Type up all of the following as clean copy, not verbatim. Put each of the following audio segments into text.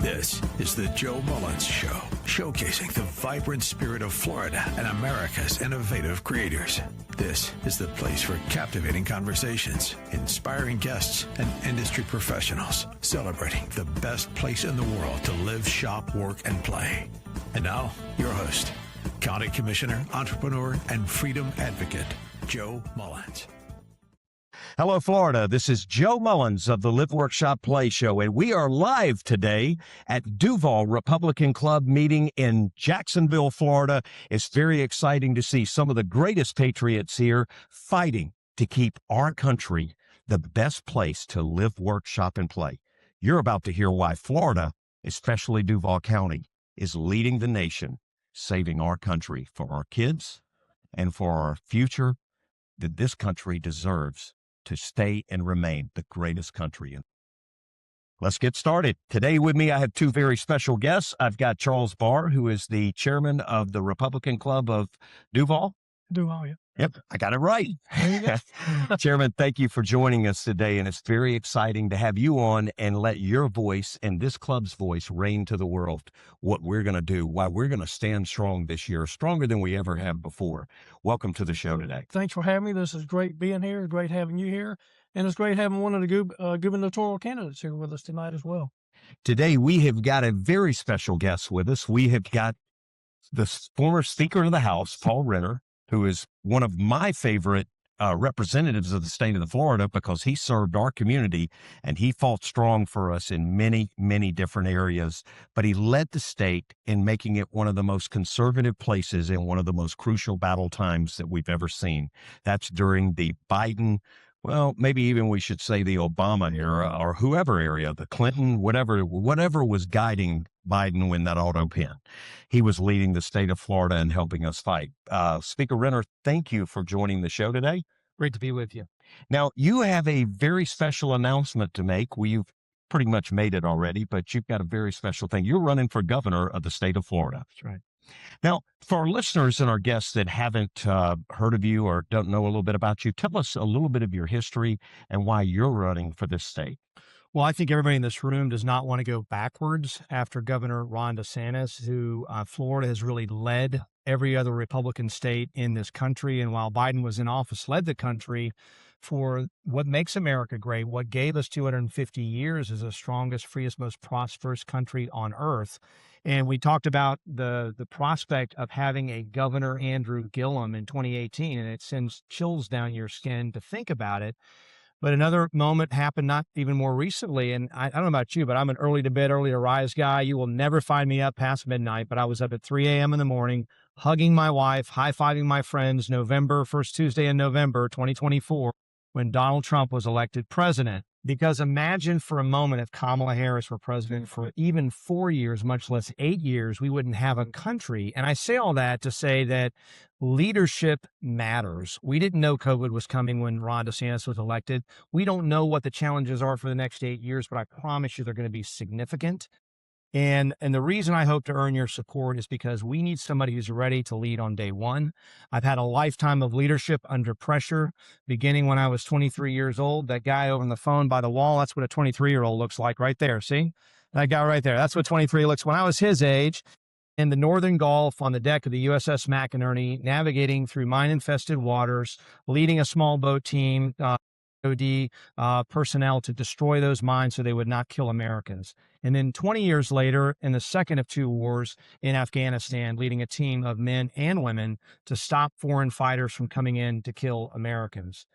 This is the Joe Mullins Show, showcasing the vibrant spirit of Florida and America's innovative creators. This is the place for captivating conversations, inspiring guests, and industry professionals celebrating the best place in the world to live, shop, work, and play. And now, your host, County Commissioner, entrepreneur, and freedom advocate, Joe Mullins. Hello, Florida. This is Joe Mullins of the Live, Work, Shop, Play Show, and we are live today at Duval Republican Club meeting in Jacksonville, Florida. It's very exciting to see some of the greatest patriots here fighting to keep our country the best place to live, work, shop, and play. You're about to hear why Florida, especially Duval County, is leading the nation, saving our country for our kids and for our future that this country deserves to stay and remain the greatest country. Let's get started. Today with me, I have two very special guests. I've got Charles Barr, who is the chairman of the Republican Club of Duval. Duval, yeah. Yep, I got it right. Chairman, thank you for joining us today, and it's very exciting to have you on and let your voice and this club's voice reign to the world what we're going to do, why we're going to stand strong this year, stronger than we ever have before. Welcome to the show today. Thanks for having me. This is great being here. Great having you here. And it's great having one of the gubernatorial candidates here with us tonight as well. Today, we have got a very special guest with us. We have got the former Speaker of the House, Paul Renner, who is one of my favorite representatives of the state of Florida because he served our community and he fought strong for us in many, many different areas. But he led the state in making it one of the most conservative places in one of the most crucial battle times that we've ever seen. That's during the Biden, well, maybe even we should say the Obama era or whoever area, the Clinton, whatever was guiding Biden when that auto pen. He was leading the state of Florida and helping us fight. Speaker Renner, thank you for joining the show today. Great to be with you. Now, you have a very special announcement to make. We've pretty much made it already, but you've got a very special thing. You're running for governor of the state of Florida. That's right. Now, for our listeners and our guests that haven't heard of you or don't know a little bit about you, tell us a little bit of your history and why you're running for this state. Well, I think everybody in this room does not want to go backwards after Governor Ron DeSantis, who Florida has really led every other Republican state in this country. And while Biden was in office, led the country for what makes America great, what gave us 250 years as the strongest, freest, most prosperous country on earth. And we talked about the prospect of having a Governor Andrew Gillum in 2018, and it sends chills down your skin to think about it. But another moment happened not even more recently, and I don't know about you, but I'm an early to bed, early to rise guy. You will never find me up past midnight, but I was up at 3 a.m. in the morning, hugging my wife, high-fiving my friends, first Tuesday in November 2024, when Donald Trump was elected president. Because imagine for a moment if Kamala Harris were president for even 4 years, much less 8 years, we wouldn't have a country. And I say all that to say that leadership matters. We didn't know COVID was coming when Ron DeSantis was elected. We don't know what the challenges are for the next 8 years, but I promise you they're going to be significant. And the reason I hope to earn your support is because we need somebody who's ready to lead on day one. I've had a lifetime of leadership under pressure, beginning when I was 23 years old. That guy over on the phone by the wall, that's what a 23-year-old looks like right there. See? That guy right there. That's what 23 looks when I was his age. In the Northern Gulf on the deck of the USS McInerney, navigating through mine-infested waters, leading a small boat team, OD personnel to destroy those mines so they would not kill Americans. And then 20 years later, in the second of two wars in Afghanistan, leading a team of men and women to stop foreign fighters from coming in to kill Americans.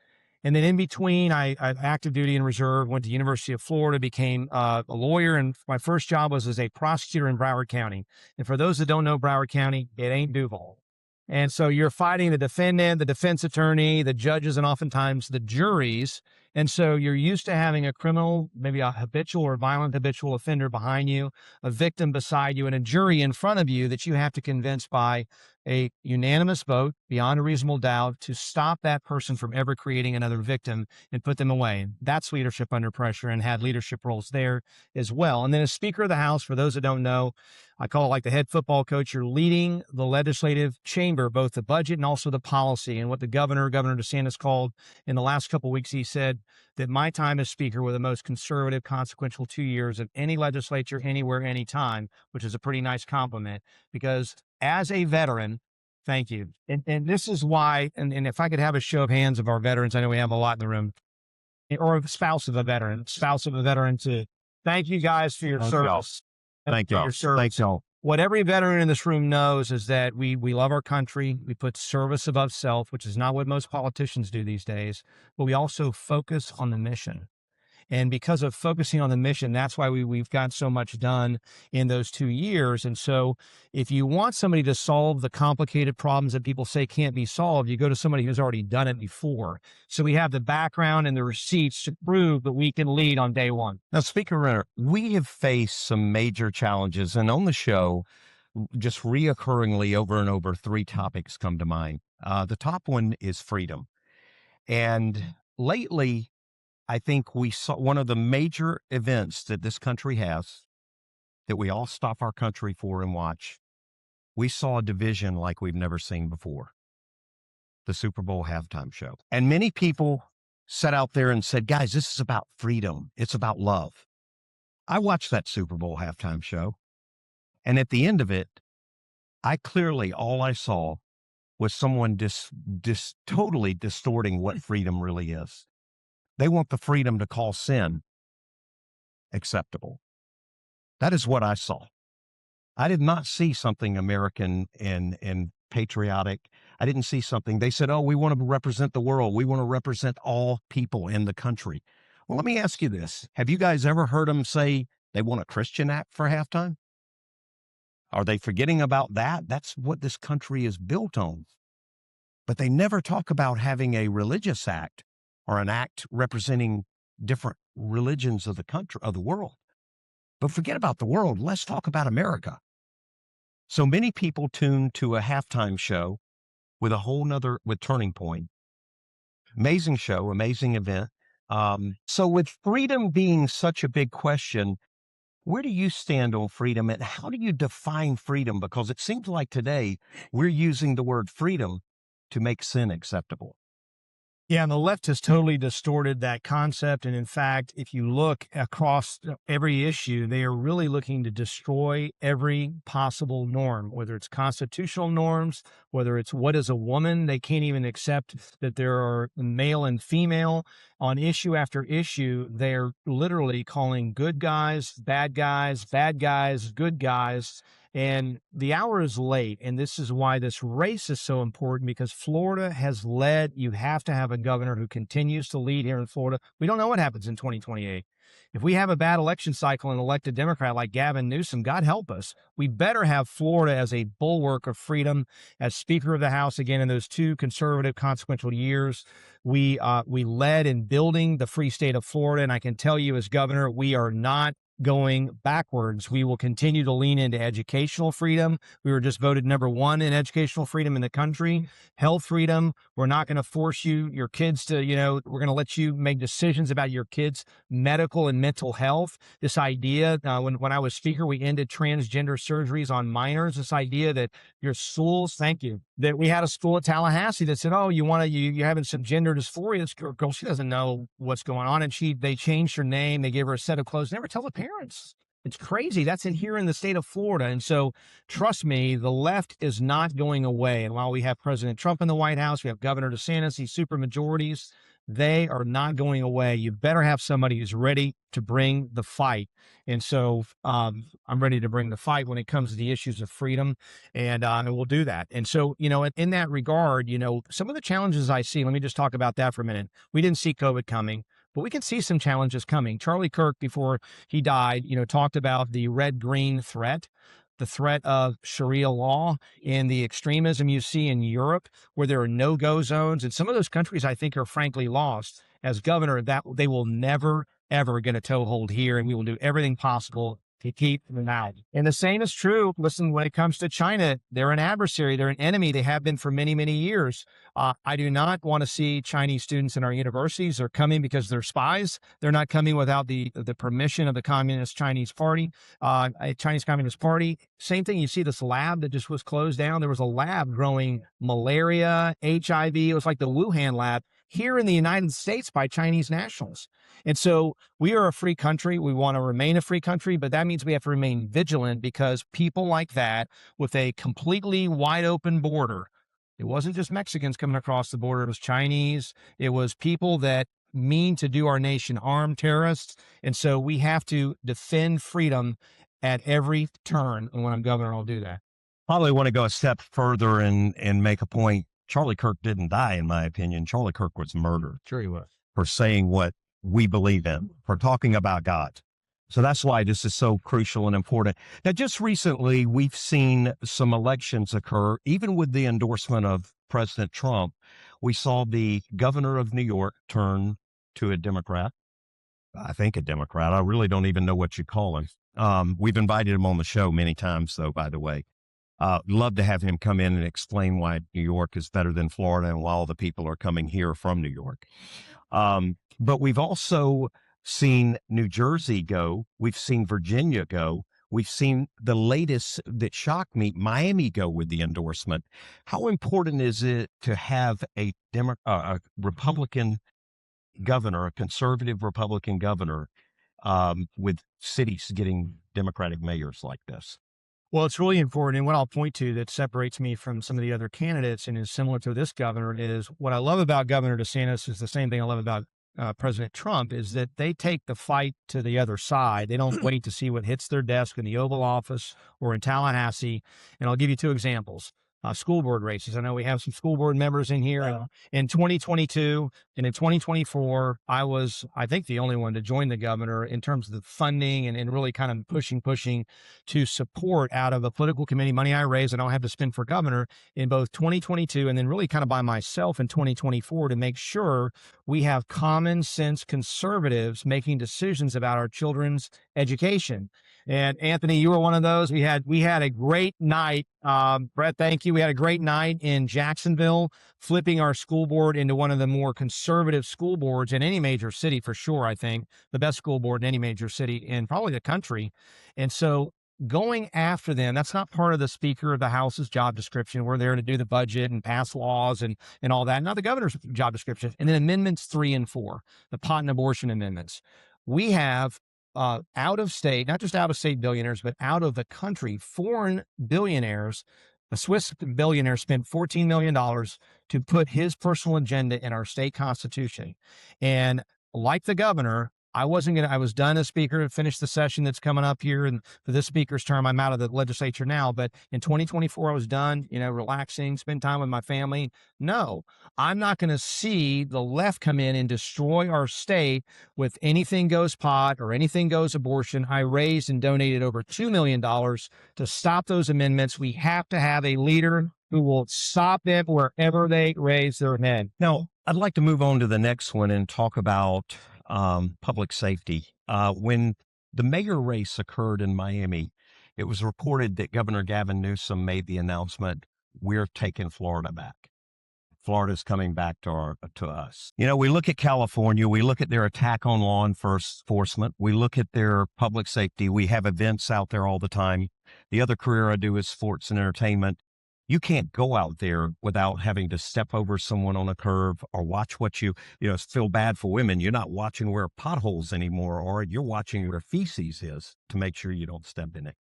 And then in between, I active duty and reserve, went to University of Florida, became a lawyer, and my first job was as a prosecutor in Broward County. And for those that don't know Broward County, it ain't Duval. And so you're fighting the defendant, the defense attorney, the judges, and oftentimes the juries. And so you're used to having a criminal, maybe a habitual or violent habitual offender behind you, a victim beside you, and a jury in front of you that you have to convince by a unanimous vote beyond a reasonable doubt to stop that person from ever creating another victim and put them away. That's leadership under pressure, and had leadership roles there as well. And then as Speaker of the House, for those that don't know, I call it like the head football coach. You're leading the legislative chamber, both the budget and also the policy. And what Governor DeSantis called in the last couple of weeks, he said that my time as Speaker were the most conservative, consequential 2 years of any legislature, anywhere, anytime, which is a pretty nice compliment, because as a veteran, thank you. And this is why, and if I could have a show of hands of our veterans, I know we have a lot in the room, or a spouse of a veteran, to thank you guys for your service. Thank you. Thanks, y'all. What every veteran in this room knows is that we love our country. We put service above self, which is not what most politicians do these days, but we also focus on the mission. And because of focusing on the mission, that's why we've got so much done in those 2 years. And so if you want somebody to solve the complicated problems that people say can't be solved, you go to somebody who's already done it before. So we have the background and the receipts to prove that we can lead on day one. Now, Speaker Renner, we have faced some major challenges, and on the show, just reoccurringly over and over, 3 topics come to mind. The top one is freedom. And lately, I think we saw one of the major events that this country has, that we all stop our country for and watch. We saw a division like we've never seen before. The Super Bowl halftime show. And many people sat out there and said, guys, this is about freedom. It's about love. I watched that Super Bowl halftime show. And at the end of it, all I saw was someone totally distorting what freedom really is. They want the freedom to call sin acceptable. That is what I saw. I did not see something American and patriotic. I didn't see something. They said, oh, we want to represent the world. We want to represent all people in the country. Well, let me ask you this. Have you guys ever heard them say they want a Christian act for halftime? Are they forgetting about that? That's what this country is built on. But they never talk about having a religious act, or an act representing different religions of the country, of the world. But forget about the world. Let's talk about America. So many people tune to a halftime show with with Turning Point. Amazing show, amazing event. So with freedom being such a big question, where do you stand on freedom, and how do you define freedom? Because it seems like today we're using the word freedom to make sin acceptable. Yeah, and the left has totally distorted that concept. And in fact, if you look across every issue, they are really looking to destroy every possible norm, whether it's constitutional norms, whether it's what is a woman. They can't even accept that there are male and female. On issue after issue, they're literally calling good guys, bad guys, good guys. And the hour is late, and this is why this race is so important, because Florida has led. You have to have a governor who continues to lead here in Florida. We don't know what happens in 2028. If we have a bad election cycle and elect a Democrat like Gavin Newsom, God help us, we better have Florida as a bulwark of freedom. As Speaker of the House, again, in those 2 conservative, consequential years, we led in building the free state of Florida. And I can tell you as governor, we are not going backwards. We will continue to lean into educational freedom. We were just voted #1 in educational freedom in the country. Health freedom. We're not going to force your kids to, we're going to let you make decisions about your kids' medical and mental health. This idea, when I was Speaker, we ended transgender surgeries on minors. This idea that your schools, thank you, that we had a school at Tallahassee that said, oh, you're having some gender dysphoria. This girl, she doesn't know what's going on. And they changed her name. They gave her a set of clothes. Never tell the parents. It's crazy. That's in here in the state of Florida. And so trust me, the left is not going away. And while we have President Trump in the White House, we have Governor DeSantis, these super majorities, they are not going away. You better have somebody who's ready to bring the fight. And so I'm ready to bring the fight when it comes to the issues of freedom, and we'll do that. And so, in that regard, some of the challenges I see, let me just talk about that for a minute. We didn't see COVID coming, but we can see some challenges coming. Charlie Kirk, before he died, talked about the red-green threat, the threat of Sharia law, and the extremism you see in Europe, where there are no-go zones. And some of those countries, I think, are frankly lost. As governor, that they will never, ever get a toehold here, and we will do everything possible to keep them out. And the same is true, listen, when it comes to China, they're an adversary, they're an enemy, they have been for many, many years. I do not want to see Chinese students in our universities. They're coming because they're spies. They're not coming without the permission of the Communist Chinese Party, Chinese Communist Party. Same thing, you see this lab that just was closed down. There was a lab growing malaria, HIV. It was like the Wuhan lab here in the United States by Chinese nationals. And so we are a free country. We want to remain a free country, but that means we have to remain vigilant because people like that with a completely wide open border, it wasn't just Mexicans coming across the border, it was Chinese, it was people that mean to do our nation harm, terrorists. And so we have to defend freedom at every turn. And when I'm governor, I'll do that. Probably want to go a step further and make a point. Charlie Kirk didn't die, in my opinion. Charlie Kirk was murdered. Sure he was. For saying what we believe in, for talking about God. So that's why this is so crucial and important. Now, just recently, we've seen some elections occur, even with the endorsement of President Trump. We saw the governor of New York turn to a Democrat. I think a Democrat. I really don't even know what you call him. We've invited him on the show many times, though, by the way. Love to have him come in and explain why New York is better than Florida and why all the people are coming here from New York. But we've also seen New Jersey go. We've seen Virginia go. We've seen the latest that shocked me, Miami go with the endorsement. How important is it to have a Republican governor, a conservative Republican governor, with cities getting Democratic mayors like this? Well, it's really important. And what I'll point to that separates me from some of the other candidates and is similar to this governor is what I love about Governor DeSantis is the same thing I love about President Trump is that they take the fight to the other side. They don't wait to see what hits their desk in the Oval Office or in Tallahassee. And I'll give you two examples. School board races. I know we have some school board members in here. In 2022 and in 2024, I was, I think, the only one to join the governor in terms of the funding and really kind of pushing to support out of a political committee money I raised and I don't have to spend for governor in both 2022 and then really kind of by myself in 2024 to make sure we have common sense conservatives making decisions about our children's education. And Anthony, you were one of those. We had a great night. Brett, thank you. We had a great night in Jacksonville, flipping our school board into one of the more conservative school boards in any major city for sure. I think the best school board in any major city in probably the country. And so going after them, that's not part of the Speaker of the House's job description. We're there to do the budget and pass laws and all that. Not the governor's job description. And then amendments 3 and 4, the pot and abortion amendments. We have out of state, not just out of state billionaires, but out of the country, foreign billionaires. A Swiss billionaire spent $14 million to put his personal agenda in our state constitution. And like the governor, I was done as speaker to finish the session that's coming up here. And for this speaker's term, I'm out of the legislature now. But in 2024, I was done, relaxing, spend time with my family. No, I'm not going to see the left come in and destroy our state with anything goes pot or anything goes abortion. I raised and donated over $2 million to stop those amendments. We have to have a leader who will stop them wherever they raise their head. Now, I'd like to move on to the next one and talk about public safety. When the mayor race occurred in Miami, it was reported that Governor Gavin Newsom made the announcement, we're taking Florida back. Florida's coming back to us. We look at California, we look at their attack on law enforcement, we look at their public safety. We have events out there all the time. The other career I do is sports and entertainment. You can't go out there without having to step over someone on a curve or watch what feel bad for women. You're not watching where potholes anymore, or you're watching where feces is to make sure you don't step in it.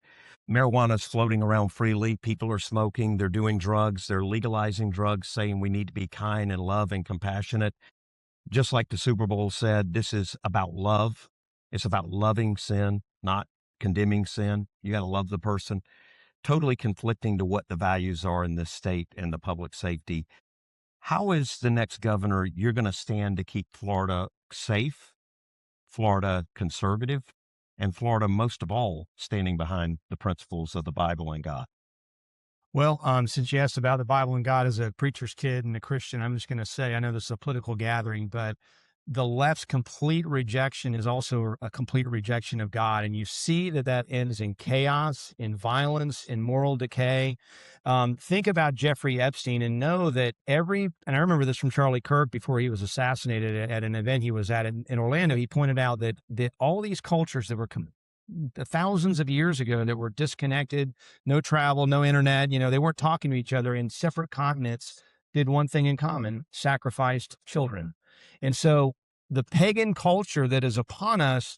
Marijuana's floating around freely. People are smoking. They're doing drugs. They're legalizing drugs, saying we need to be kind and love and compassionate. Just like the Super Bowl said, this is about love. It's about loving sin, not condemning sin. You got to love the person. Totally conflicting to what the values are in this state and the public safety. How is the next governor you're going to stand to keep Florida safe, Florida conservative, and Florida, most of all, standing behind the principles of the Bible and God? Well, since you asked about the Bible and God as a preacher's kid and a Christian, I'm just going to say, I know this is a political gathering, but the left's complete rejection is also a complete rejection of God. And you see that ends in chaos, in violence, in moral decay. Think about Jeffrey Epstein and know that and I remember this from Charlie Kirk before he was assassinated at an event he was at in Orlando. He pointed out that all these cultures that were thousands of years ago that were disconnected, no travel, no internet, they weren't talking to each other in separate continents, did one thing in common: sacrificed children. And so the pagan culture that is upon us,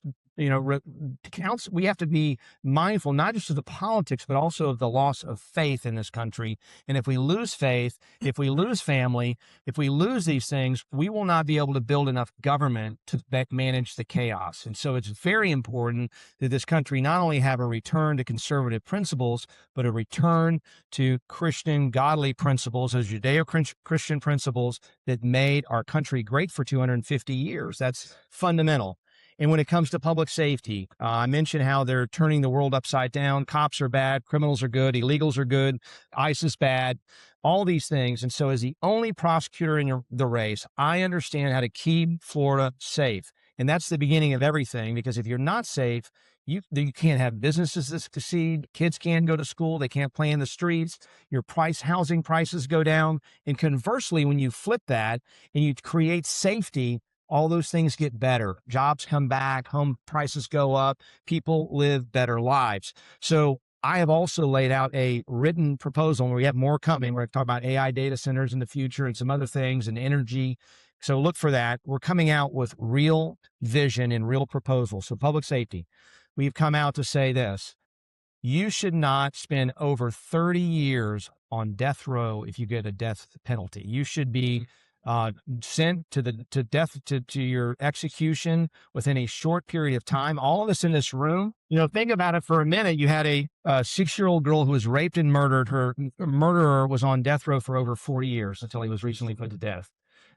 counts. We have to be mindful, not just of the politics, but also of the loss of faith in this country. And if we lose faith, if we lose family, if we lose these things, we will not be able to build enough government to manage the chaos. And so it's very important that this country not only have a return to conservative principles, but a return to Christian, godly principles, as Judeo-Christian principles that made our country great for 250 years. That's fundamental. And when it comes to public safety, I mentioned how they're turning the world upside down. Cops are bad, criminals are good, illegals are good, ICE is bad, all these things. And so as the only prosecutor in the race, I understand how to keep Florida safe. And that's the beginning of everything, because if you're not safe, you can't have businesses that succeed, kids can't go to school, they can't play in the streets, your housing prices go down. And conversely, when you flip that and you create safety, all those things get better. Jobs come back, home prices go up, people live better lives. So I have also laid out a written proposal, and we have more coming. We're going to talk about AI data centers in the future and some other things, and energy. So look for that. We're coming out with real vision and real proposals. So public safety, we've come out to say this: you should not spend over 30 years on death row if you get a death penalty. You should be sent to death, to your execution within a short period of time. All of us in this room, think about it for a minute. You had a 6-year-old girl who was raped and murdered. Her murderer was on death row for over 40 years until he was recently put to death.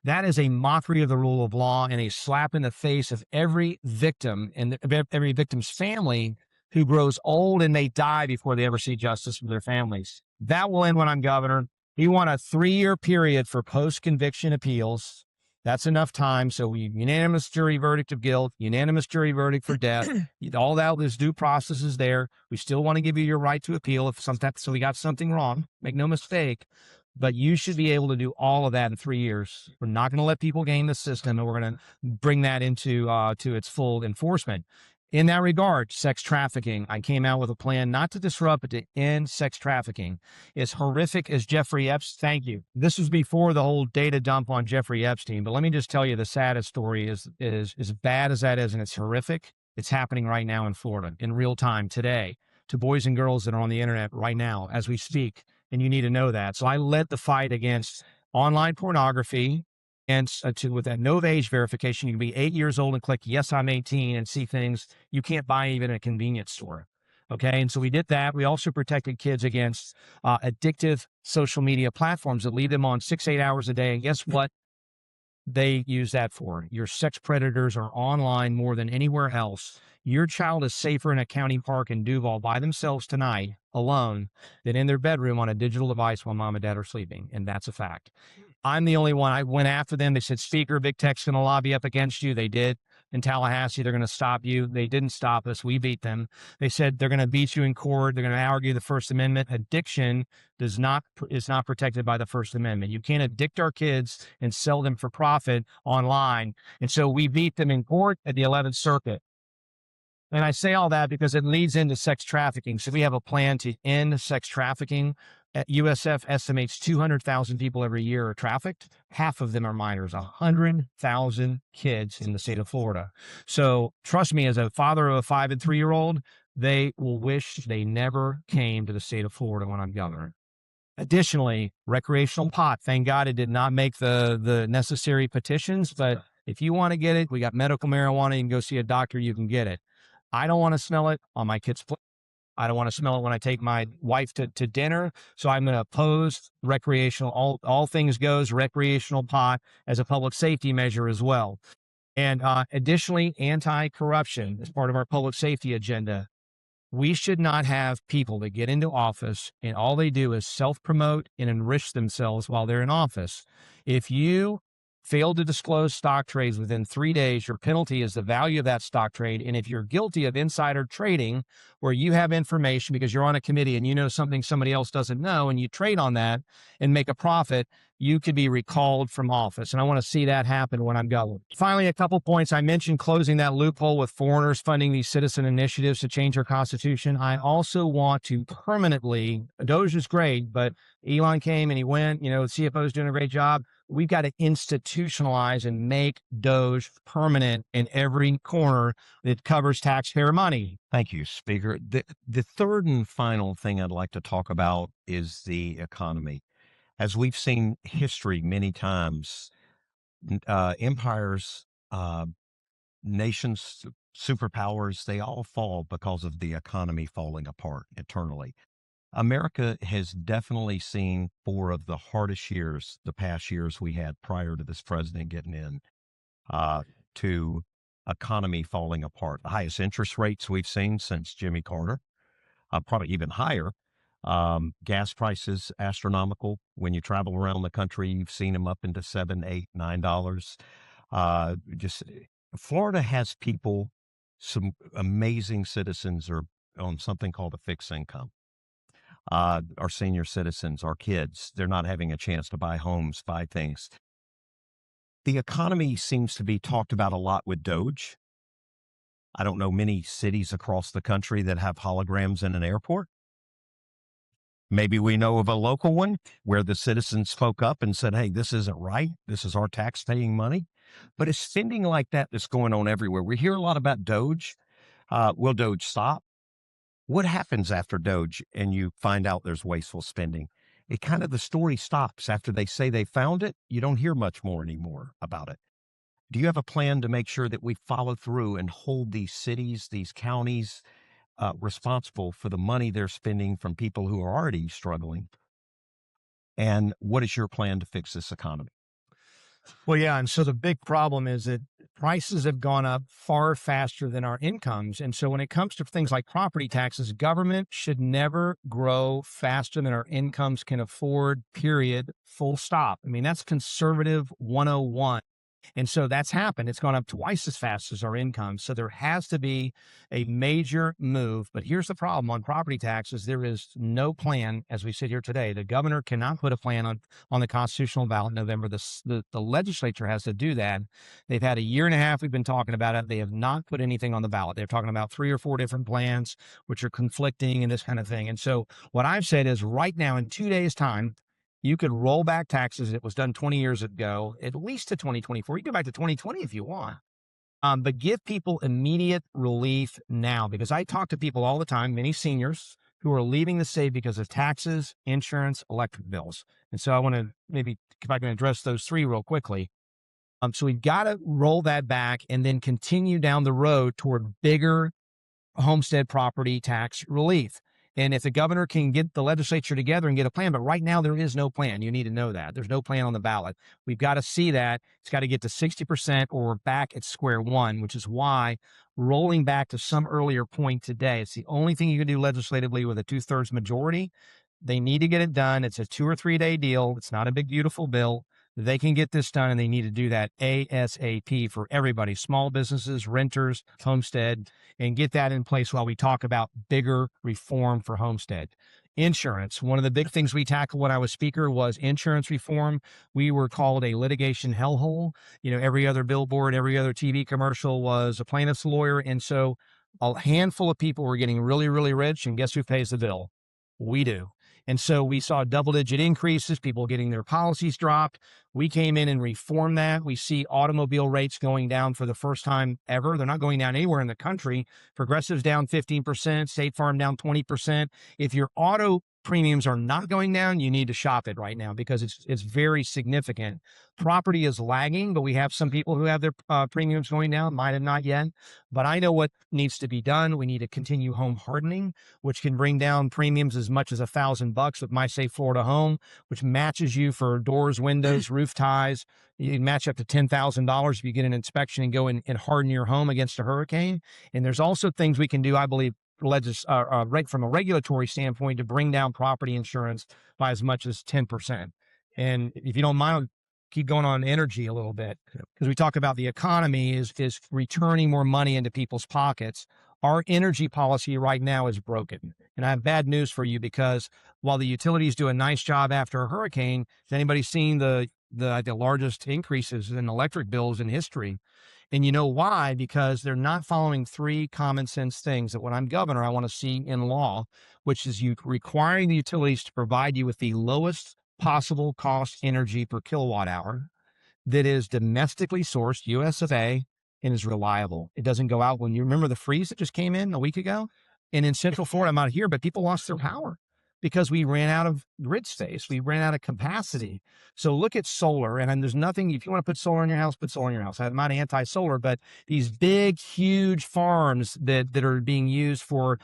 That is a mockery of the rule of law and a slap in the face of every victim and every victim's family who grows old and may die before they ever see justice for their families. That will end when I'm governor. We want a 3-year period for post-conviction appeals. That's enough time. So unanimous jury verdict of guilt, unanimous jury verdict for death. All that, this due process is there. We still want to give you your right to appeal so we got something wrong. Make no mistake. But you should be able to do all of that in 3 years. We're not going to let people game the system, and we're going to bring that into to its full enforcement. In that regard, sex trafficking, I came out with a plan not to disrupt, but to end sex trafficking. As horrific as Jeffrey Epstein, thank you. This was before the whole data dump on Jeffrey Epstein, but let me just tell you the saddest story is as bad as that is, and it's horrific. It's happening right now in Florida, in real time, today, to boys and girls that are on the internet right now as we speak, and you need to know that. So I led the fight against online pornography, and with that no age verification. You can be 8 years old and click, yes, I'm 18, and see things you can't buy even at a convenience store. Okay. And so we did that. We also protected kids against addictive social media platforms that leave them on 6-8 hours a day. And guess what they use that for? Your sex predators are online more than anywhere else. Your child is safer in a county park in Duval by themselves tonight, alone, than in their bedroom on a digital device while mom and dad are sleeping. And that's a fact. I'm the only one. I went after them. They said, Speaker, big tech's going to lobby up against you. They did. In Tallahassee, they're going to stop you. They didn't stop us. We beat them. They said they're going to beat you in court. They're going to argue the First Amendment. Addiction is not protected by the First Amendment. You can't addict our kids and sell them for profit online. And so we beat them in court at the 11th Circuit. And I say all that because it leads into sex trafficking. So we have a plan to end sex trafficking. USF estimates 200,000 people every year are trafficked. Half of them are minors, 100,000 kids in the state of Florida. So trust me, as a father of a 5- and 3-year-old, they will wish they never came to the state of Florida when I'm governor. Additionally, recreational pot. Thank God it did not make the necessary petitions, but if you want to get it, we got medical marijuana. You can go see a doctor, you can get it. I don't want to smell it on my kids' plate. I don't want to smell it when I take my wife to dinner. So I'm going to oppose recreational, all things goes recreational pot as a public safety measure as well. And additionally, anti-corruption as part of our public safety agenda. We should not have people that get into office and all they do is self-promote and enrich themselves while they're in office. If you failed to disclose stock trades within 3 days, your penalty is the value of that stock trade. And if you're guilty of insider trading, where you have information because you're on a committee and you know something somebody else doesn't know, and you trade on that and make a profit, you could be recalled from office. And I want to see that happen when I'm governor. Finally, a couple points. I mentioned closing that loophole with foreigners funding these citizen initiatives to change our Constitution. I also want to permanently, DOGE is great, but Elon came and he went, the CFO is doing a great job. We've got to institutionalize and make DOGE permanent in every corner that covers taxpayer money. Thank you, Speaker. The third and final thing I'd like to talk about is the economy. As we've seen history many times, empires, nations, superpowers, they all fall because of the economy falling apart internally. America has definitely seen 4 of the hardest years, the past years we had prior to this president getting in, to economy falling apart. The highest interest rates we've seen since Jimmy Carter, probably even higher. Gas prices astronomical. When you travel around the country, you've seen them up into $7, $8, $9. Just Florida has people, some amazing citizens are on something called a fixed income. Our senior citizens, our kids, they're not having a chance to buy homes, buy things. The economy seems to be talked about a lot with DOGE. I don't know many cities across the country that have holograms in an airport. Maybe we know of a local one where the citizens spoke up and said, hey, this isn't right. This is our tax-paying money. But it's spending like that that's going on everywhere. We hear a lot about DOGE. Will DOGE stop? What happens after DOGE and you find out there's wasteful spending? The story stops. After they say they found it, you don't hear much more anymore about it. Do you have a plan to make sure that we follow through and hold these cities, these counties, responsible for the money they're spending from people who are already struggling? And what is your plan to fix this economy? Well, yeah. And so the big problem is that prices have gone up far faster than our incomes. And so when it comes to things like property taxes, government should never grow faster than our incomes can afford, period, full stop. I mean, that's conservative 101. And so that's happened. It's gone up twice as fast as our income. So there has to be a major move. But here's the problem on property taxes. There is no plan as we sit here today. The governor cannot put a plan on the constitutional ballot in November. The legislature has to do that. They've had a year and a half. We've been talking about it. They have not put anything on the ballot. They're talking about 3 or 4 different plans, which are conflicting and this kind of thing. And so what I've said is right now in 2 days' time, you could roll back taxes. It was done 20 years ago, at least to 2024. You can go back to 2020 if you want. But give people immediate relief now, because I talk to people all the time, many seniors who are leaving the state because of taxes, insurance, electric bills. And so I want to maybe, if I can address those 3 real quickly. So we've got to roll that back and then continue down the road toward bigger homestead property tax relief. And if the governor can get the legislature together and get a plan, but right now there is no plan. You need to know that. There's no plan on the ballot. We've got to see that. It's got to get to 60% or back at square one, which is why rolling back to some earlier point today, it's the only thing you can do legislatively with a 2/3 majority. They need to get it done. It's a 2 or 3 day deal. It's not a big, beautiful bill. They can get this done, and they need to do that ASAP for everybody, small businesses, renters, homestead, and get that in place while we talk about bigger reform for homestead. Insurance. One of the big things we tackled when I was speaker was insurance reform. We were called a litigation hellhole. Every other billboard, every other TV commercial was a plaintiff's lawyer. And so a handful of people were getting really, really rich, and guess who pays the bill? We do. And so we saw double-digit increases, people getting their policies dropped. We came in and reformed that. We see automobile rates going down for the first time ever. They're not going down anywhere in the country. Progressive's down 15%, State Farm down 20%. If your auto premiums are not going down, you need to shop it right now because it's very significant. Property is lagging, but we have some people who have their premiums going down, mine have not yet. But I know what needs to be done. We need to continue home hardening, which can bring down premiums as much as $1,000 with My Safe Florida Home, which matches you for doors, windows, roof ties. You can match up to $10,000 if you get an inspection and go and harden your home against a hurricane. And there's also things we can do, I believe, right from a regulatory standpoint to bring down property insurance by as much as 10%. And if you don't mind, keep going on energy a little bit, because we talk about the economy is returning more money into people's pockets. Our energy policy right now is broken. And I have bad news for you, because while the utilities do a nice job after a hurricane, has anybody seen the largest increases in electric bills in history? And you know why? Because they're not following three common sense things that when I'm governor, I want to see in law, which is you requiring the utilities to provide you with the lowest possible cost energy per kilowatt hour that is domestically sourced, US of A, and is reliable. It doesn't go out when you remember the freeze that just came in a week ago. And in Central Florida, I'm not here, but people lost their power because we ran out of grid space. We ran out of capacity. So look at solar. And there's nothing, if you want to put solar in your house, put solar in your house. I'm not anti-solar, but these big, huge farms that are being used for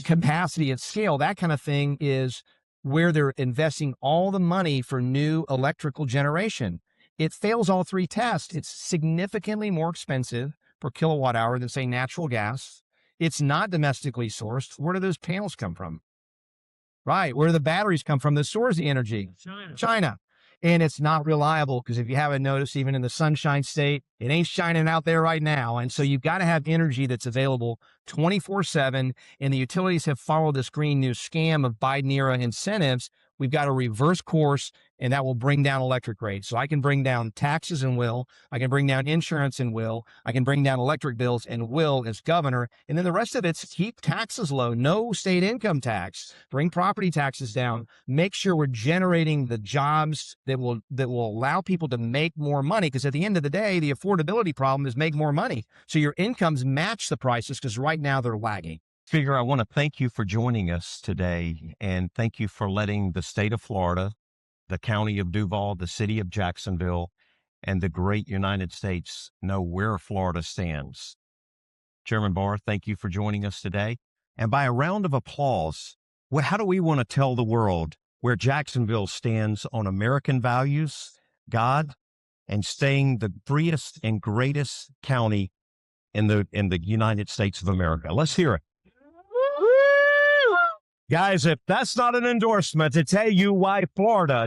capacity at scale, that kind of thing is where they're investing all the money for new electrical generation. It fails all three tests. It's significantly more expensive per kilowatt hour than, say, natural gas. It's not domestically sourced. Where do those panels come from? Right. Where do the batteries come from that stores the energy? China. And it's not reliable, because if you haven't noticed, even in the Sunshine State, it ain't shining out there right now. And so you've got to have energy that's available 24/7. And the utilities have followed this green new scam of Biden era incentives. We've got to reverse course, and that will bring down electric rates. So I can bring down taxes and will. I can bring down insurance and will. I can bring down electric bills and will as governor. And then the rest of it's keep taxes low. No state income tax. Bring property taxes down. Make sure we're generating the jobs that will allow people to make more money. Because at the end of the day, the affordability problem is make more money. So your incomes match the prices, because right now they're lagging. Speaker, I want to thank you for joining us today, and thank you for letting the state of Florida, the county of Duval, the city of Jacksonville, and the great United States know where Florida stands. Chairman Barr, thank you for joining us today. And by a round of applause, how do we want to tell the world where Jacksonville stands on American values, God, and staying the freest and greatest county in the United States of America? Let's hear it. Guys, if that's not an endorsement to tell you why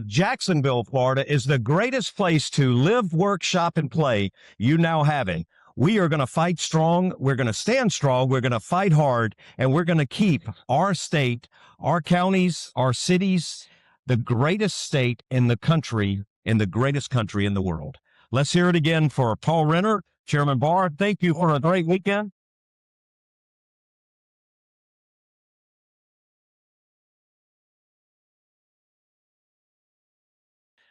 Jacksonville, Florida, is the greatest place to live, work, shop, and play, you now have it. We are going to fight strong. We're going to stand strong. We're going to fight hard, and we're going to keep our state, our counties, our cities, the greatest state in the country, in the greatest country in the world. Let's hear it again for Paul Renner. Chairman Barr, thank you for a great weekend.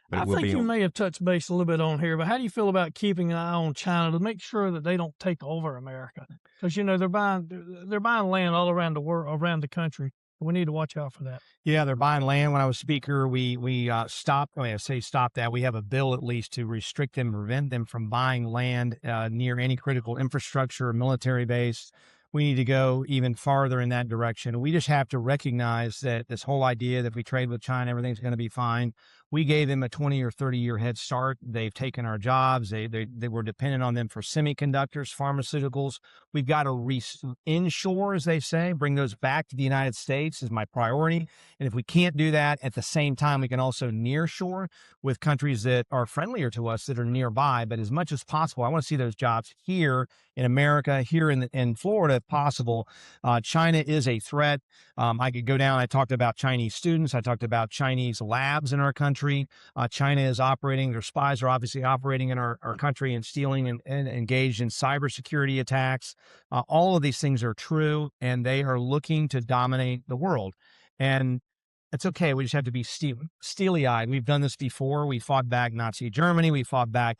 I think you may have touched base a little bit on here, but how do you feel about keeping an eye on China to make sure that they don't take over America? Because they're buying land all around the world, around the country. We need to watch out for that. Yeah, they're buying land. When I was speaker, we stopped. Stop that. We have a bill at least to restrict them, prevent them from buying land near any critical infrastructure or military base. We need to go even farther in that direction. We just have to recognize that this whole idea that if we trade with China, everything's going to be fine. We gave them a 20 or 30-year head start. They've taken our jobs. They were dependent on them for semiconductors, pharmaceuticals. We've got to inshore, as they say, bring those back to the United States is my priority. And if we can't do that, at the same time, we can also nearshore with countries that are friendlier to us, that are nearby. But as much as possible, I want to see those jobs here in America, here in Florida, if possible. China is a threat. I could go down. I talked about Chinese students. I talked about Chinese labs in our country. China is operating, their spies are obviously operating in our country and stealing and engaged in cybersecurity attacks. All of these things are true, and they are looking to dominate the world. And it's okay. We just have to be steely-eyed. We've done this before. We fought back Nazi Germany. We fought back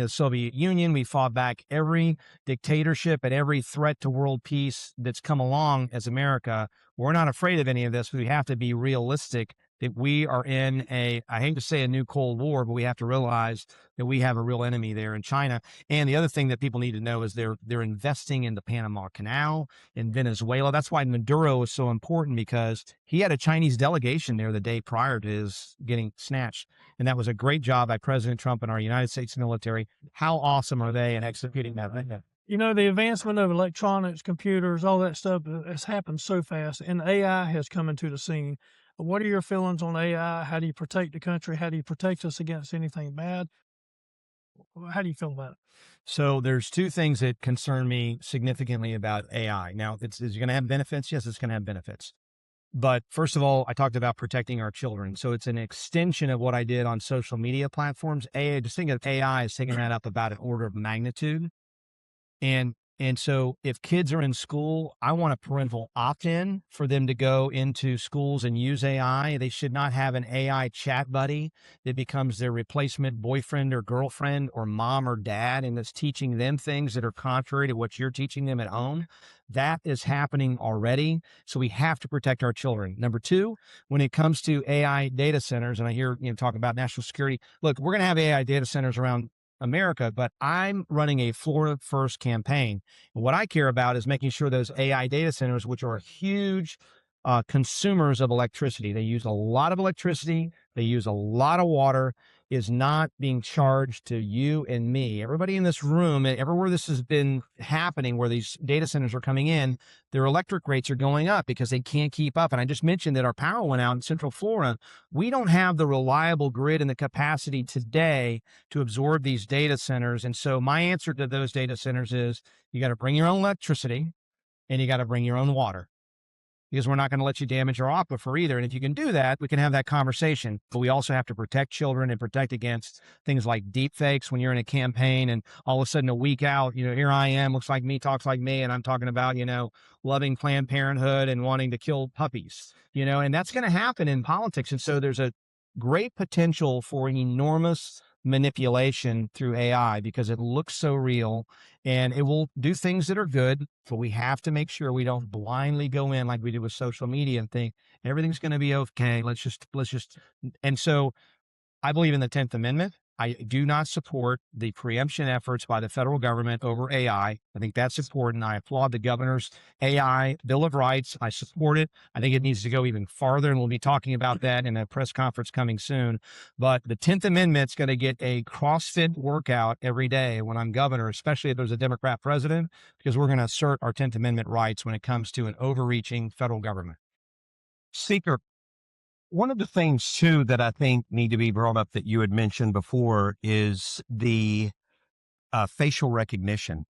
Soviet Union. We fought back every dictatorship and every threat to world peace that's come along as America. We're not afraid of any of this. We have to be realistic that we are in I hate to say a new Cold War, but we have to realize that we have a real enemy there in China. And the other thing that people need to know is they're investing in the Panama Canal, in Venezuela. That's why Maduro is so important, because he had a Chinese delegation there the day prior to his getting snatched. And that was a great job by President Trump and our United States military. How awesome are they in executing that? The advancement of electronics, computers, all that stuff has happened so fast, and AI has come into the scene. What are your feelings on AI? How do you protect the country? How do you protect us against anything bad? How do you feel about it? So there's two things that concern me significantly about AI. Now, is it going to have benefits? Yes, it's going to have benefits. But first of all, I talked about protecting our children. So it's an extension of what I did on social media platforms. Just think of AI as taking that up about an order of magnitude. And so if kids are in school, I want a parental opt-in for them to go into schools and use AI. They should not have an AI chat buddy that becomes their replacement boyfriend or girlfriend or mom or dad, and that's teaching them things that are contrary to what you're teaching them at home. That is happening already. So we have to protect our children. Number two, when it comes to AI data centers, and I hear talk about national security, look, we're going to have AI data centers around America, but I'm running a Florida first campaign. And what I care about is making sure those AI data centers, which are huge consumers of electricity, they use a lot of electricity, they use a lot of water, is not being charged to you and me. Everybody in this room, everywhere this has been happening, where these data centers are coming in, their electric rates are going up because they can't keep up. And I just mentioned that our power went out in Central Florida. We don't have the reliable grid and the capacity today to absorb these data centers. And so my answer to those data centers is you got to bring your own electricity and you got to bring your own water, because we're not going to let you damage our aquifer either. And if you can do that, we can have that conversation. But we also have to protect children and protect against things like deep fakes when you're in a campaign and all of a sudden a week out, here I am, looks like me, talks like me, and I'm talking about, loving Planned Parenthood and wanting to kill puppies, and that's going to happen in politics. And so there's a great potential for enormous manipulation through AI because it looks so real and it will do things that are good, but we have to make sure we don't blindly go in like we did with social media and think everything's going to be okay. Let's just, and so I believe in the 10th Amendment. I do not support the preemption efforts by the federal government over AI. I think that's important. I applaud the governor's AI Bill of Rights. I support it. I think it needs to go even farther, and we'll be talking about that in a press conference coming soon. But the 10th Amendment's going to get a CrossFit workout every day when I'm governor, especially if there's a Democrat president, because we're going to assert our 10th Amendment rights when it comes to an overreaching federal government. Speaker, one of the things, too, that I think need to be brought up that you had mentioned before is the facial recognition.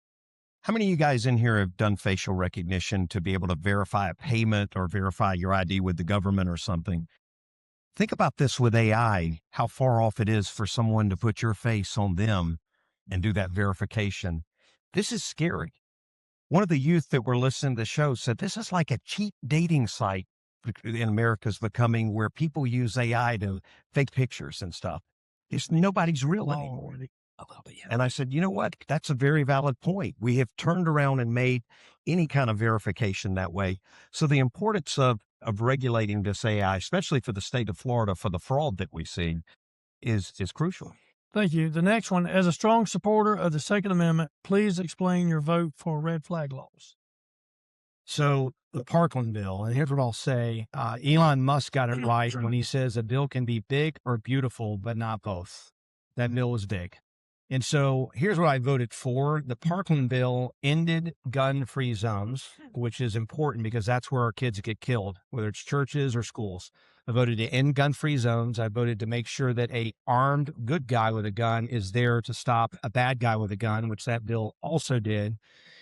How many of you guys in here have done facial recognition to be able to verify a payment or verify your ID with the government or something? Think about this with AI, how far off it is for someone to put your face on them and do that verification. This is scary. One of the youth that were listening to the show said this is like a cheap dating site in America is becoming, where people use AI to fake pictures and stuff. Nobody's real anymore. And I said, you know what? That's a very valid point. We have turned around and made any kind of verification that way. So the importance of regulating this AI, especially for the state of Florida, for the fraud that we see, is crucial. Thank you. The next one, as a strong supporter of the Second Amendment, please explain your vote for red flag laws. So the Parkland bill, and here's what I'll say. Elon Musk got it right when he says a bill can be big or beautiful, but not both. That bill was big. And so here's what I voted for. The Parkland bill ended gun-free zones, which is important because that's where our kids get killed, whether it's churches or schools. I voted to end gun-free zones. I voted to make sure that a armed good guy with a gun is there to stop a bad guy with a gun, which that bill also did.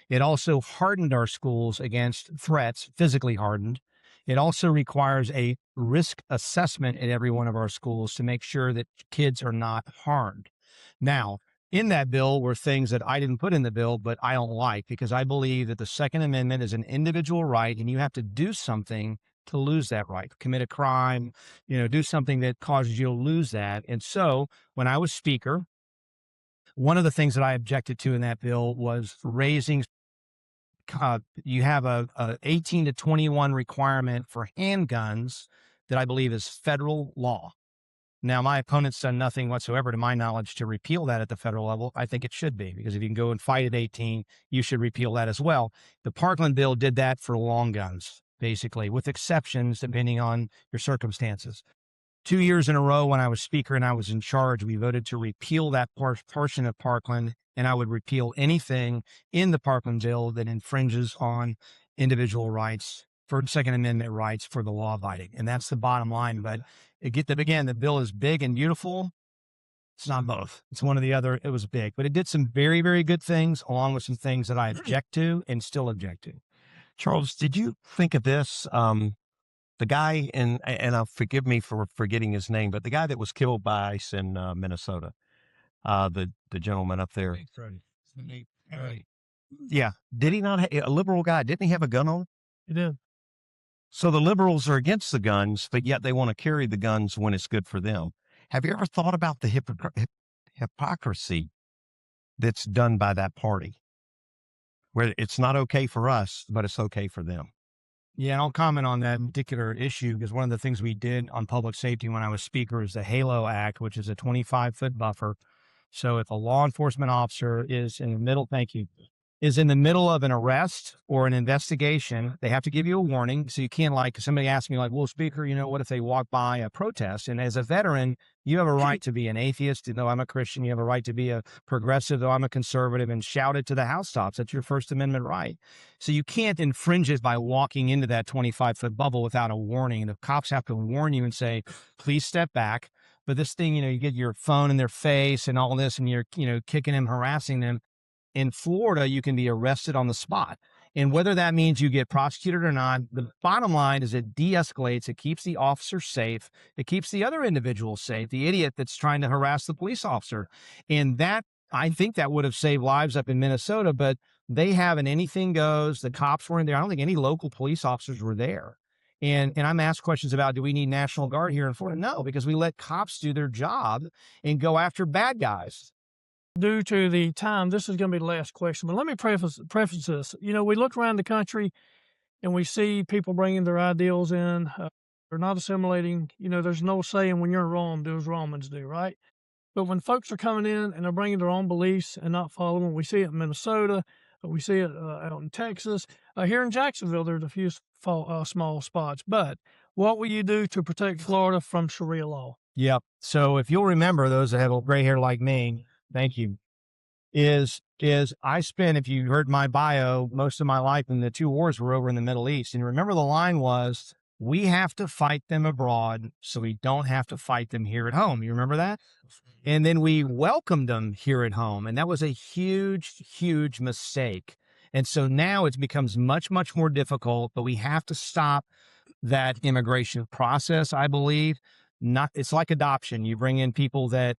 It also hardened our schools against threats, physically hardened. It also requires a risk assessment at every one of our schools to make sure that kids are not harmed. Now, in that bill were things that I didn't put in the bill, but I don't like, because I believe that the Second Amendment is an individual right, and you have to do something to lose that right. Commit a crime, do something that causes you to lose that. And so when I was speaker, one of the things that I objected to in that bill was raising you have a 18 to 21 requirement for handguns that I believe is federal law. Now, my opponent's done nothing whatsoever, to my knowledge, to repeal that at the federal level. I think it should be, because if you can go and fight at 18, you should repeal that as well. The Parkland bill did that for long guns, basically, with exceptions depending on your circumstances. 2 years in a row when I was speaker and I was in charge, we voted to repeal that portion of Parkland, and I would repeal anything in the Parkland bill that infringes on individual rights for Second Amendment rights for the law-abiding. And that's the bottom line. But again, the bill is big and beautiful. It's not both. It's one or the other. It was big, but it did some very, very good things, along with some things that I object to and still object to. Charles, did you think of this? The guy, and forgive me for forgetting his name, but the guy that was killed by ICE in Minnesota, the gentleman up there. Yeah. Did he not, a liberal guy, didn't he have a gun on him? He did. So the liberals are against the guns, but yet they want to carry the guns when it's good for them. Have you ever thought about the hypocrisy that's done by that party? Where it's not okay for us, but it's okay for them. Yeah, and I'll comment on that particular issue because one of the things we did on public safety when I was speaker is the HALO Act, which is a 25-foot buffer. So if a law enforcement officer is in the middle, is in the middle of an arrest or an investigation, they have to give you a warning. So you can't, like, somebody asked me, like, well, speaker, what if they walk by a protest? And as a veteran, you have a right to be an atheist, though I'm a Christian. You have a right to be a progressive, though I'm a conservative, and shout it to the housetops. That's your First Amendment right. So you can't infringe it by walking into that 25-foot bubble without a warning. The cops have to warn you and say, please step back. But this thing, you get your phone in their face and all this, and you're, kicking them, harassing them. In Florida, you can be arrested on the spot. And whether that means you get prosecuted or not, the bottom line is it de-escalates. It keeps the officer safe. It keeps the other individual safe, the idiot that's trying to harass the police officer. And that, I think that would have saved lives up in Minnesota, but they have an anything goes. The cops weren't there. I don't think any local police officers were there. And I'm asked questions about, do we need National Guard here in Florida? No, because we let cops do their job and go after bad guys. Due to the time, this is going to be the last question, but let me preface this. We look around the country and we see people bringing their ideals in. They're not assimilating. There's no saying when you're in Rome, do as Romans do, right? But when folks are coming in and they're bringing their own beliefs and not following, we see it in Minnesota, we see it out in Texas. Here in Jacksonville, there's a few small spots. But what will you do to protect Florida from Sharia law? Yep. So if you'll remember, those that have a gray hair like me, thank you, is I spent, if you heard my bio, most of my life in the two wars were over in the Middle East. And remember the line was, we have to fight them abroad so we don't have to fight them here at home. You remember that? And then we welcomed them here at home. And that was a huge, huge mistake. And so now it becomes much, much more difficult, but we have to stop that immigration process, I believe. It's like adoption. You bring in people that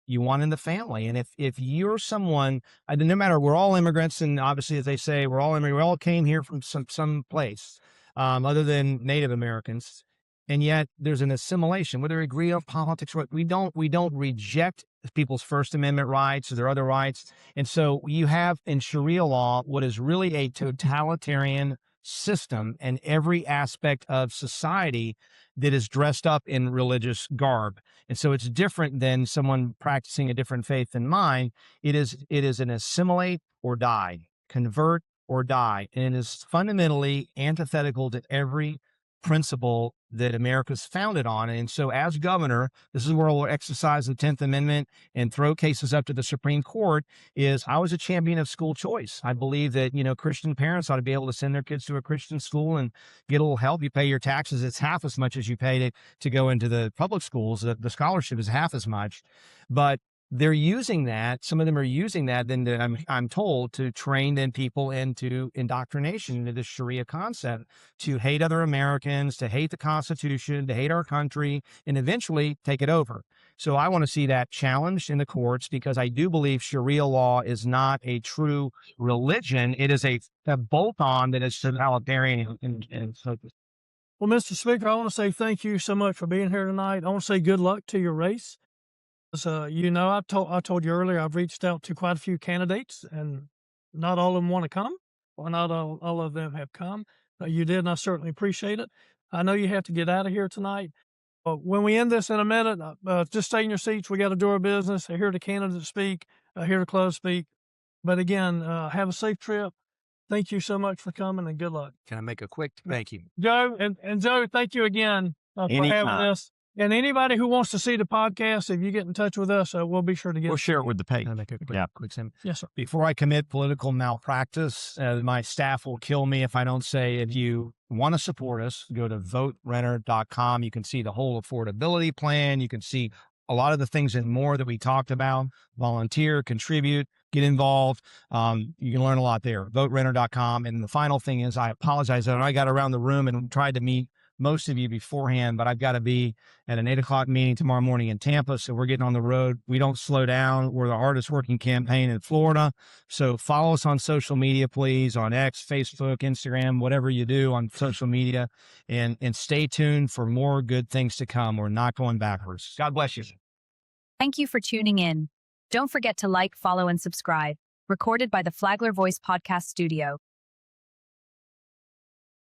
you want in the family. And if you're someone, no matter, we're all immigrants, and obviously, as they say, we all came here from some place other than Native Americans. And yet there's an assimilation, whether we agree on politics, we don't reject people's First Amendment rights or their other rights. And so you have in Sharia law what is really a totalitarian system and every aspect of society that is dressed up in religious garb. And so it's different than someone practicing a different faith than mine. It is an assimilate or die, convert or die. And it is fundamentally antithetical to every principle that America's founded on. And so as governor, this is where we'll exercise the 10th Amendment and throw cases up to the Supreme Court. I was a champion of school choice. I believe that, Christian parents ought to be able to send their kids to a Christian school and get a little help. You pay your taxes. It's half as much as you pay to go into the public schools. The scholarship is half as much, but they're using that. Some of them are using that, then I'm told, to train then people into indoctrination into the Sharia concept, to hate other Americans, to hate the Constitution, to hate our country, and eventually take it over. So I want to see that challenged in the courts, because I do believe Sharia law is not a true religion. It is a bolt-on that is totalitarian and focused. Well, Mr. Speaker, I want to say thank you so much for being here tonight. I want to say good luck to your race. I told you earlier, I've reached out to quite a few candidates, and not all of them want to come, or not all of them have come. You did, and I certainly appreciate it. I know you have to get out of here tonight. But when we end this in a minute, just stay in your seats. We got to do our business. I hear the candidates speak. I hear the club speak. But again, have a safe trip. Thank you so much for coming, and good luck. Can I make a quick thank you? Joe, and Joe, thank you again for having us. And anybody who wants to see the podcast, if you get in touch with us, we'll be sure to get. We'll share it with the page. Can I make a quick statement? Yes, sir. Before I commit political malpractice, my staff will kill me if I don't say, if you want to support us, go to voterenner.com. You can see the whole affordability plan. You can see a lot of the things and more that we talked about. Volunteer, contribute, get involved. You can learn a lot there. Voterenner.com. And the final thing is, I apologize. I got around the room and tried to meet most of you beforehand, but I've got to be at an 8:00 meeting tomorrow morning in Tampa. So we're getting on the road. We don't slow down. We're the hardest working campaign in Florida. So follow us on social media, please, on X, Facebook, Instagram, whatever you do on social media, and stay tuned for more good things to come. We're not going backwards. God bless you. Thank you for tuning in. Don't forget to like, follow, and subscribe. Recorded by the Flagler Voice Podcast Studio.